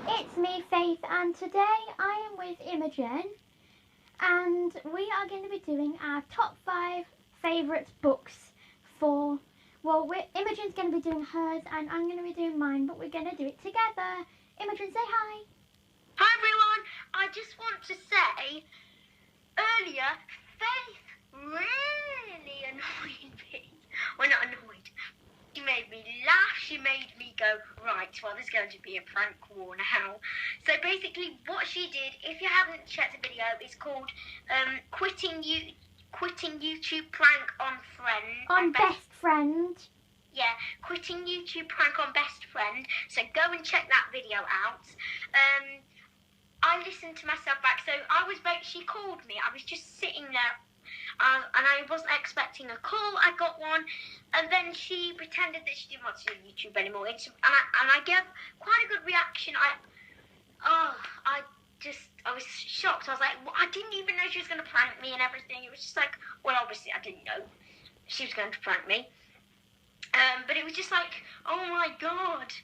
It's me, Faith, and today I am with Imogen, and we are going to be doing our top 5 favourite books for, Imogen's going to be doing hers and I'm going to be doing mine, but we're going to do it together. Imogen, say hi. Hi everyone, I just want to say, earlier, Faith really annoyed me. Well, not annoyed. She made me laugh, she made me go, right, well, there's going to be a prank war now. So basically what she did, if you haven't checked the video, it's called Quitting YouTube Prank on Friend. On Best Friend. Yeah, Quitting YouTube Prank on Best Friend. So go and check that video out. I listened to myself back, so she called me, I was just sitting there, and I wasn't expecting a call. I got one, and then she pretended that she didn't want to do YouTube anymore, and I gave quite a good reaction. I was shocked. I was like, I didn't even know she was going to prank me and everything. It was just like, well, obviously I didn't know she was going to prank me, but it was just like, oh my god.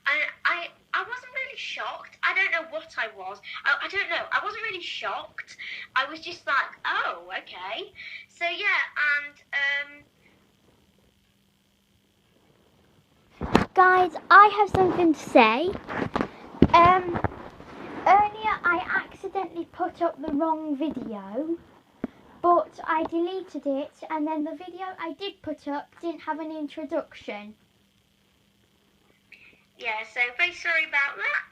And I wasn't really shocked. I don't know what I was. I don't know. I wasn't really shocked. I was just like, oh, okay. So yeah, and guys, I have something to say. Earlier I accidentally put up the wrong video, but I deleted it, and then the video I did put up didn't have an introduction. yeah, so very sorry about that.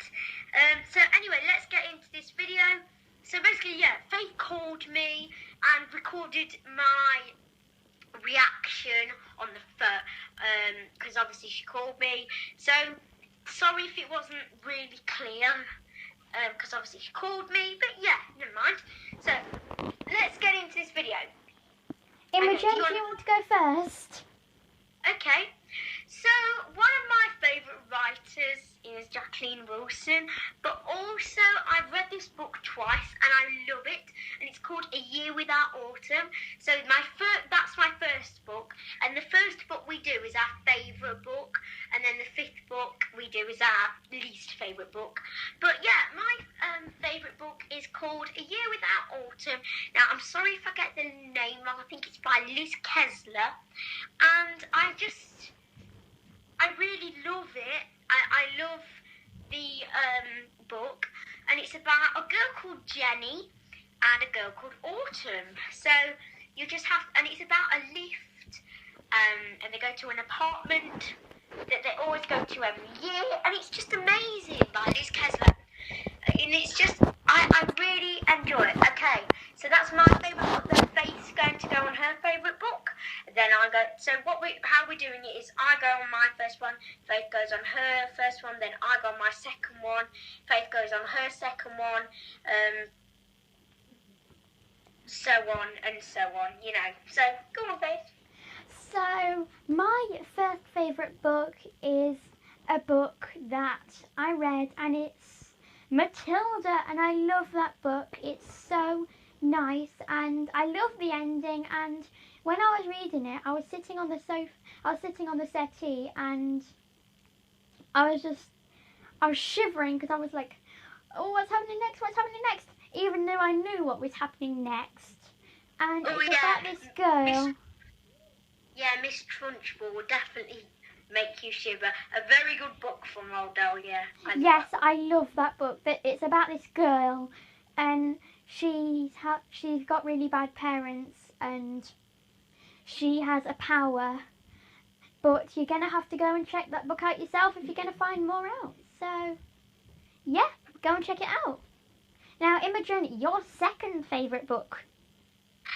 So anyway, let's get into this video. So basically, yeah, Faith called me and recorded my reaction on the phone, because obviously she called me. So sorry if it wasn't really clear, because obviously she called me, but yeah, never mind. So let's get into this video. Imogen, do you want to go first? Okay, so one of my favourite writers is Jacqueline Wilson, but also I've read this book twice and I love it, and it's called A Year Without Autumn. So that's my first book, and the first book we do is our favourite book, and then the fifth book we do is our least favourite book. But yeah, my favourite book is called A Year Without Autumn. Now I'm sorry if I get the name wrong, I think it's by Liz Kessler, and I really love it. I love the book, and it's about a girl called Jenny and a girl called Autumn. So you just have, and it's about a lift, and they go to an apartment that they always go to every year, and it's just amazing by Liz Kessler. And it's just, I really enjoy it. Okay, so that's my favourite book. Then Faith's going to go on her favourite book. Then I go, so how we're doing it is I go on my first one, Faith goes on her first one, then I go on my second one, Faith goes on her second one, so on and so on, you know. So, go on, Faith. So, my first favourite book is a book that I read, and it's Matilda, and I love that book. It's so nice, and I love the ending, and when I was reading it, I was sitting on the settee, and I was shivering because I was like, oh, what's happening next, even though I knew what was happening next. And it's about this girl. Miss Trunchbull will definitely make you shiver. A very good book from Roald Dahl, yeah. Yes, I love that book. But it's about this girl, and she's got really bad parents, and she has a power. But you're going to have to go and check that book out yourself if you're going to find more out. So, yeah, go and check it out. Now, Imogen, your second favourite book.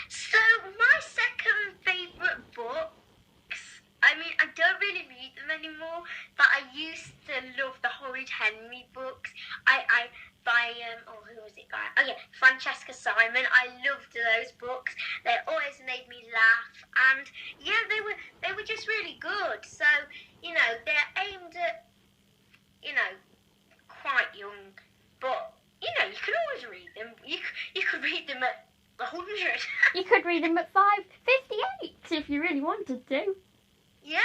So, my second favourite books, I mean, I don't really read them anymore, but I used to love the Horrid Henry books. Who was it by? Oh yeah, Francesca Simon. I loved those books. They always made me laugh, and yeah, they were just really good. So, you know, they're aimed at, you know, quite young, but you know, you can always read them. You could read them at 100. You could read them at 5:58 if you really wanted to. Yeah.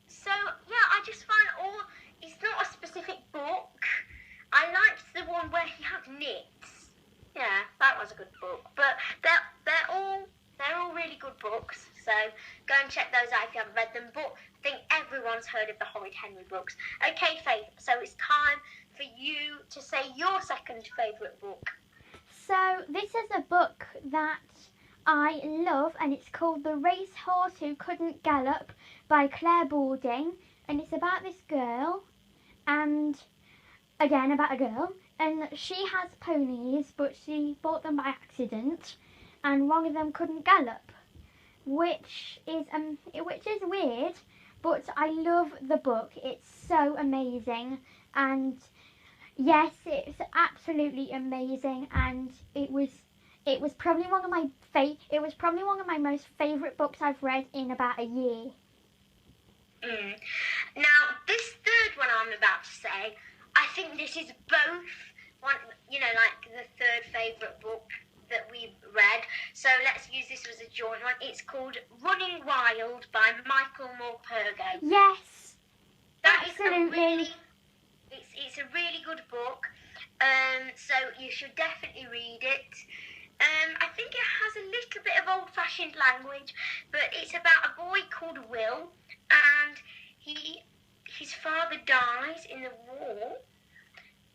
So yeah, I just find all is everyone's heard of the Horrid Henry books. Okay, Faith, so it's time for you to say your second favourite book. So this is a book that I love, and it's called The Racehorse Who Couldn't Gallop by Claire Balding, and it's about this girl, and again about a girl, and she has ponies, but she bought them by accident, and one of them couldn't gallop, which is weird, but I love the book. It's so amazing, and yes, it's absolutely amazing, and it was probably one of my most favourite books I've read in about a year. Now, this third one I'm about to say, I think this is both one, like the third favourite book that we've read. So let's use this as a joint one. It's called Running Wild by Michael Morpurgo. Yes, absolutely. It's a really good book. So you should definitely read it. I think it has a little bit of old-fashioned language, but it's about a boy called Will, and his father dies in the war,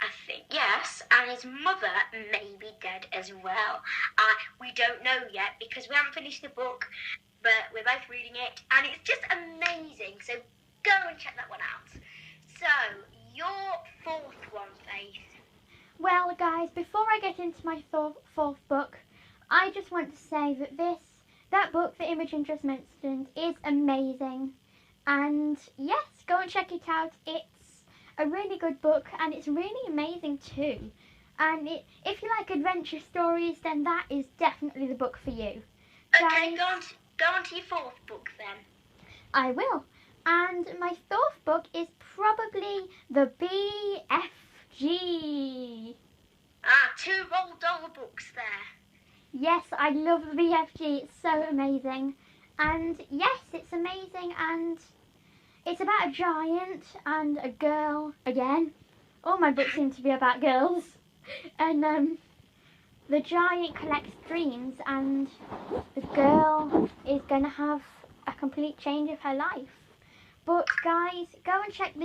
I think, yes, and his mother may be dead as well. We don't know yet because we haven't finished the book, but we're both reading it, and it's just amazing. So go and check that one out. So, your fourth one, Faith. Well, guys, before I get into my fourth book, I just want to say that that book that Imogen just mentioned is amazing. And yes, go and check it out. It's a really good book, and it's really amazing too. And if you like adventure stories, then that is definitely the book for you. Okay, go on to your fourth book then. I will. And my fourth book is probably the BFG. Two Roald Dahl books there. Yes, I love the BFG. It's so amazing. And yes, it's amazing, and it's about a giant and a girl again. All my books seem to be about girls. And the giant collects dreams, and the girl is going to have a complete change of her life. But guys, go and check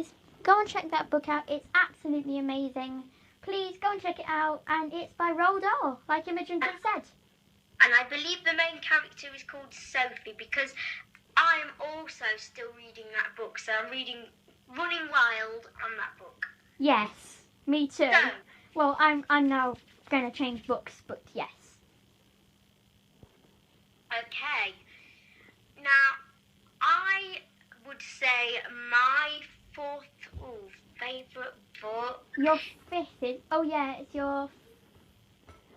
that book out. It's absolutely amazing. Please go and check it out, and it's by Roald Dahl, like Imogen just said. And I believe the main character is called Sophie, because I am also still reading that book. So I'm reading Running Wild on that book. Yes, me too. So, well, I'm now going to change books, but yes. Okay. Now, I would say my fourth favourite book. Your fifth is... Oh, yeah, it's your...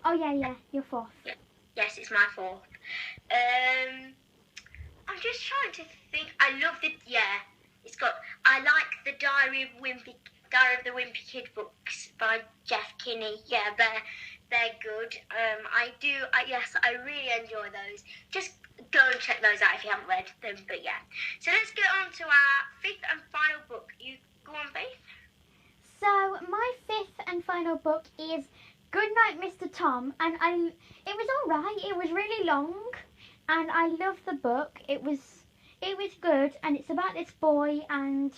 Oh, yeah, your fourth. Yeah. Yes, it's my fourth. I'm just trying to think. I love I like the Diary of the Wimpy Kid books by Jeff Kinney. Yeah, they're good. Yes, I really enjoy those. Just go and check those out if you haven't read them. But yeah, so let's get on to our fifth and final book. You go on, Faith. So my fifth and final book is Goodnight, Mr. Tom, and it was all right. It was really long, and I loved the book. It was good, and it's about this boy, and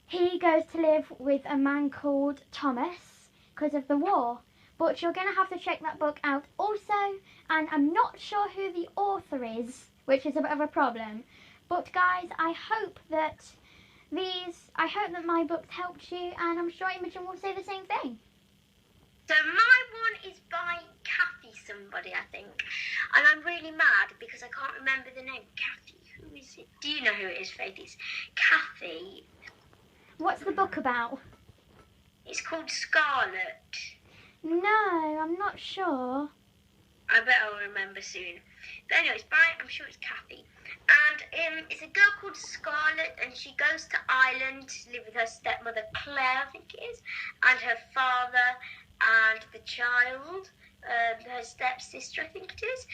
he goes to live with a man called Thomas because of the war. But you're going to have to check that book out also, and I'm not sure who the author is, which is a bit of a problem. But guys, I hope that my books helped you, and I'm sure Imogen will say the same thing. So my one is by Kathy somebody, I think. And I'm really mad because I can't remember the name. Kathy, who is it? Do you know who it is, Faith? It's Kathy. What's the book about? It's called Scarlet. No, I'm not sure. I bet I'll remember soon. But anyway, I'm sure it's Kathy. And it's a girl called Scarlet, and she goes to Ireland to live with her stepmother Claire, I think it is, and her father and the child, her stepsister, I think it is.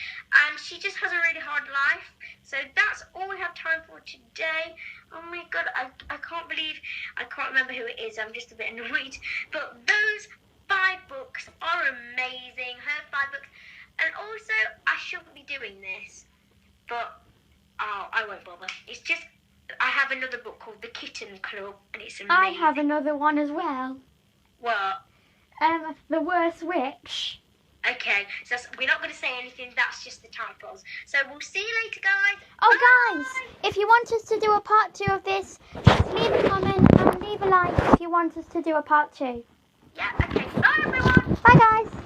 And she just has a really hard life. So that's all we have time for today. Oh my God, I can't believe I can't remember who it is. I'm just a bit annoyed. But those 5 books are amazing. Her 5 books. And also, I shouldn't be doing this, but I won't bother. It's just I have another book called The Kitten Club, and it's amazing. I have another one as well. What? The Worst Witch. Okay, so we're not going to say anything. That's just the titles. So we'll see you later, guys. Oh, Bye. guys, if you want us to do a part 2 of this, just leave a comment and leave a like if you want us to do a part 2. Yeah. Okay. Bye, everyone. Bye, guys.